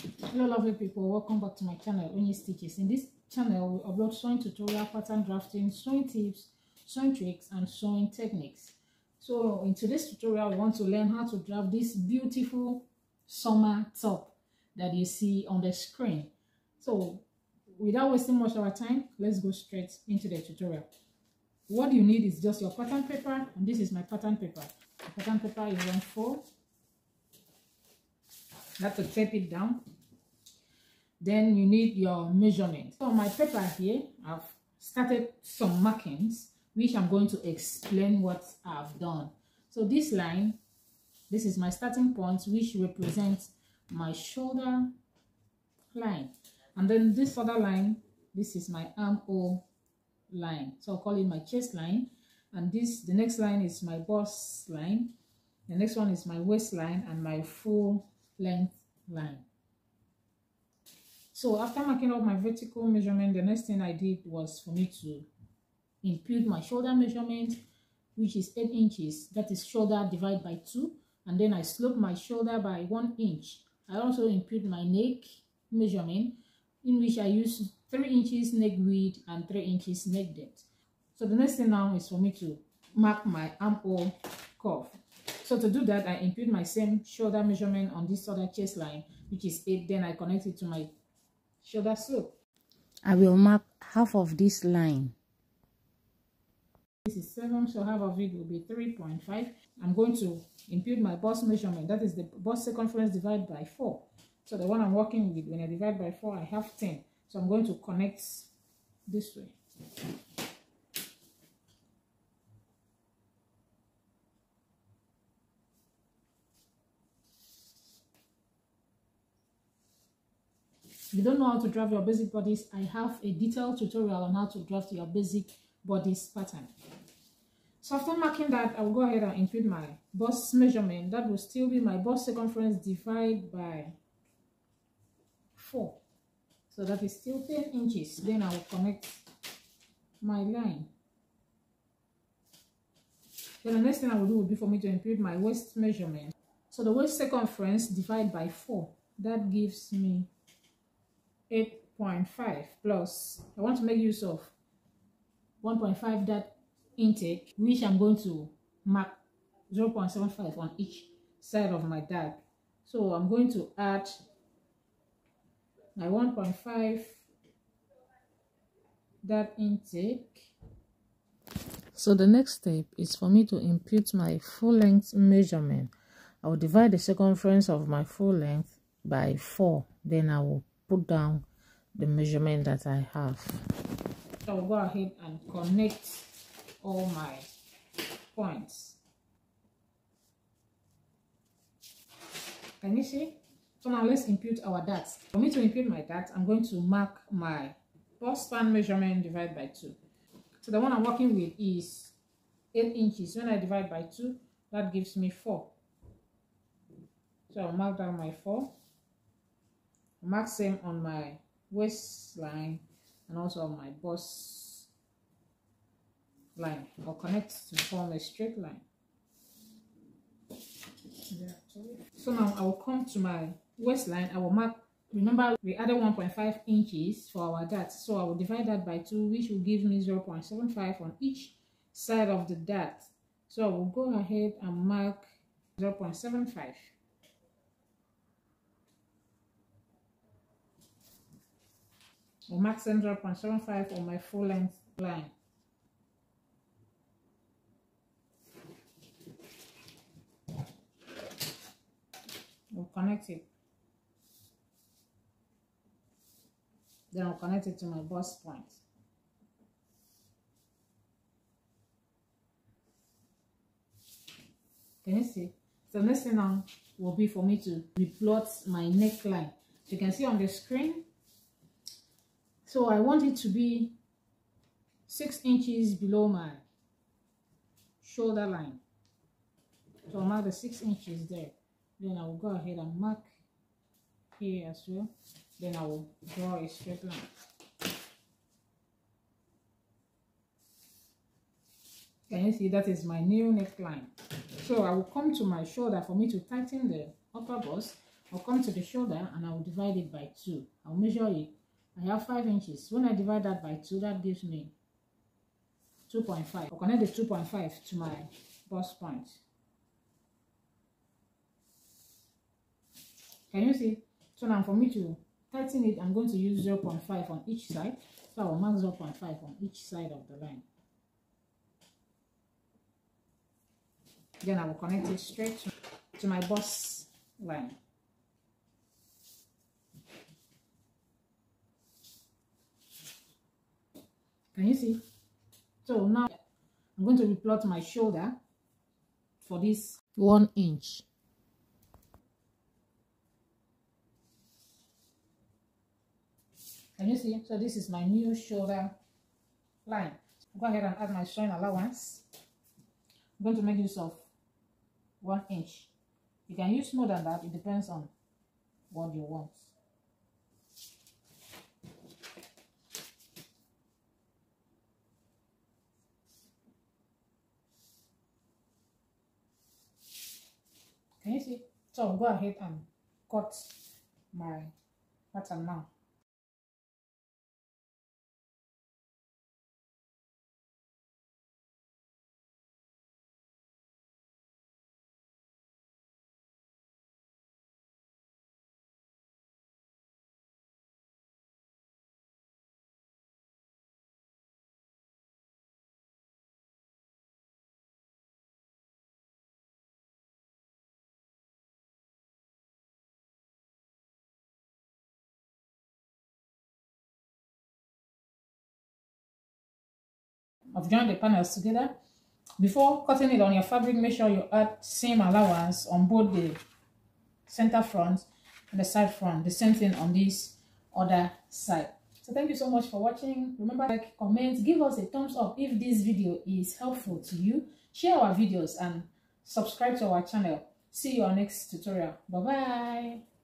Hello lovely people, welcome back to my channel Unyistitches. In this channel we upload sewing tutorial, pattern drafting, sewing tips, sewing tricks and sewing techniques. So in today's tutorial we want to learn how to draft this beautiful summer top that you see on the screen. So without wasting much of our time, let's go straight into the tutorial. What you need is just your pattern paper, and this is my pattern paper. The pattern paper is 1/4. You have to tape it down. Then you need your measurement. So on my paper here, I've started some markings, which I'm going to explain what I've done. So this line, this is my starting point, which represents my shoulder line. And then this other line, this is my armhole line. So I'll call it my chest line. And the next line is my bust line. The next one is my waistline and my full length line. So after marking out my vertical measurement, the next thing I did was for me to impute my shoulder measurement, which is 8 inches. That is shoulder divided by 2. And then I slope my shoulder by 1 inch. I also impute my neck measurement, in which I use 3 inches neck width and 3 inches neck depth. So the next thing now is for me to mark my armhole curve. So to do that, I impute my same shoulder measurement on this other chest line, which is 8. Then I connect it to my shoulder slope. I will mark half of this line. This is 7, so half of it will be 3.5. I'm going to impute my bust measurement. That is the bust circumference divided by 4. So the one I'm working with, when I divide by 4, I have 10. So I'm going to connect this way. If you don't know how to draft your basic bodice, I have a detailed tutorial on how to draft your basic bodice pattern. So after marking that, I will go ahead and impute my bust measurement. That will still be my bust circumference divided by 4. So that is still 10 inches. Then I will connect my line. Then the next thing I will do will be for me to impute my waist measurement. So the waist circumference divided by 4. That gives me 8.5 plus, I want to make use of 1.5 that intake, which I'm going to mark 0.75 on each side of my dart. So I'm going to add my 1.5 that intake. So the next step is for me to impute my full length measurement. I will divide the circumference of my full length by 4. Then I will put down the measurement that I have. So I'll go ahead and connect all my points. Can you see? So now let's impute our darts. For me to impute my darts, I'm going to mark my bust span measurement divided by 2. So the one I'm working with is 8 inches. When I divide by 2, that gives me 4. So I'll mark down my 4. Mark same on my waistline and also on my bust line. I'll connect to form a straight line. So now I will come to my waistline. I will mark, remember we added 1.5 inches for our dart, so I will divide that by 2, which will give me 0.75 on each side of the dart. So I will go ahead and mark 0.75. I'll mark 0.75 on my full length line. We'll connect it. Then I'll connect it to my bust point. Can you see? So the next thing now will be for me to replot my neckline. So you can see on the screen. So I want it to be 6 inches below my shoulder line. So I'll mark the 6 inches there. Then I will go ahead and mark here as well. Then I will draw a straight line. Can you see that is my new neckline? So I will come to my shoulder for me to tighten the upper bust. I'll come to the shoulder and I'll divide it by 2. I'll measure it. I have 5 inches. When I divide that by 2, that gives me 2.5. I'll connect the 2.5 to my bust point. Can you see? So now for me to tighten it, I'm going to use 0.5 on each side. So I will mark 0.5 on each side of the line. Then I will connect it straight to my bust line. Can you see? So now I'm going to replot my shoulder for this 1 inch. Can you see? So this is my new shoulder line. Go ahead and add my sewing allowance. I'm going to make use of 1 inch. You can use more than that. It depends on what you want. Can you see? So I'll go ahead and cut my pattern now. I've joined the panels together. Before cutting it on your fabric, make sure you add seam allowance on both the center front and the side front. The same thing on this other side. So thank you so much for watching. Remember, like, comment, give us a thumbs up if this video is helpful to you. Share our videos and subscribe to our channel. See you on next tutorial. Bye bye.